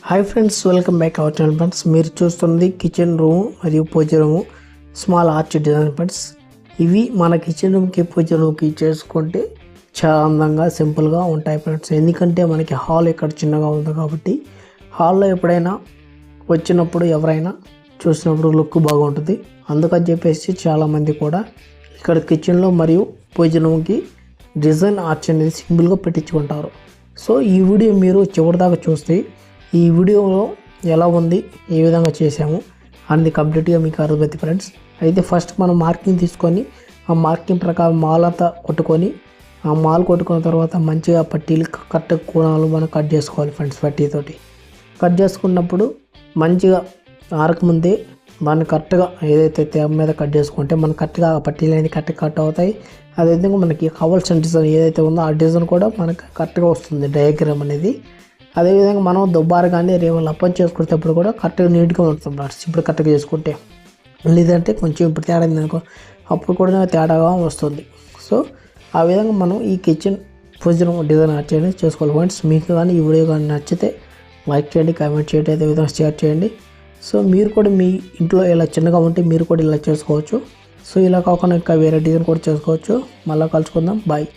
Hi friends, welcome back our channel friends. మీరు చూస్తున్నది kitchen room మరియు puja room small arch design friends. ఇవి మన కిచెన్ రూమ్కి పూజ రూమ్కి చేసుకుంటే చాలా అందంగా సింపుల్గా ఉంటాయి ఫ్రెండ్స్. ఎందుకంటే మనకి హాల్ ఇక్కడ చిన్నగా ఉంది కాబట్టి హాల్లో ఎప్పుడైనా వచ్చినప్పుడు ఎవరైనా చూసినప్పుడు లుక్ బాగుంటుంది. అందుకని చెప్పేసి చాలామంది కూడా ఇక్కడ కిచెన్లో మరియు పూజ రూమ్కి డిజైన్ ఆర్చ్ అనేది సింపుల్గా పెట్టించుకుంటారు. సో ఈ వీడియో మీరు చివరిదాకా చూస్తే ఈ వీడియోలో ఎలా ఉంది, ఏ విధంగా చేసాము అనేది కంప్లీట్గా మీకు అర్థమవుతుంది ఫ్రెండ్స్. అయితే ఫస్ట్ మనం మార్కింగ్ తీసుకొని ఆ మార్కింగ్ ప్రకారం మాల్ అంతా కొట్టుకొని ఆ మాల్ కొట్టుకున్న తర్వాత మంచిగా పట్టీలు కరెక్ట్ కోణాలు మనం కట్ చేసుకోవాలి ఫ్రెండ్స్. పట్టీతోటి కట్ చేసుకున్నప్పుడు మంచిగా ఆరకముందే దాన్ని కరెక్ట్గా ఏదైతే తేమ మీద కట్ చేసుకుంటే మనకు కరెక్ట్గా ఆ పట్టీలు అనేది కరెక్ట్గా కట్ అవుతాయి. అదేవిధంగా మనకి కావాల్సిన డిజైన్ ఏదైతే ఉందో ఆ డిజైన్ కూడా మనకు కరెక్ట్గా వస్తుంది, డయాగ్రామ్ అనేది. అదేవిధంగా మనం దుబ్బారు కానీ రేపు లప్పం చేసుకునేటప్పుడు కూడా కరెక్ట్గా నీట్గా ఉంటుంది ఫ్రెండ్స్. ఇప్పుడు కరెక్ట్గా చేసుకుంటే లేదంటే కొంచెం ఇప్పుడు తేడా అనుకో అప్పుడు కూడా తేడాగా వస్తుంది. సో ఆ విధంగా మనం ఈ కిచెన్ పూజ డిజైన్ అనేది చేసుకోవాలి ఫ్రెండ్స్. మీకు కానీ ఈ వీడియో కానీ నచ్చితే లైక్ చేయండి, కామెంట్ చేయండి, అదేవిధంగా షేర్ చేయండి. సో మీరు కూడా మీ ఇంట్లో ఇలా చిన్నగా ఉంటే మీరు కూడా ఇలా చేసుకోవచ్చు. సో ఇలా కాకుండా ఇంకా వేరే డిజైన్ కూడా చేసుకోవచ్చు. మళ్ళీ కలుసుకుందాం, బాయ్.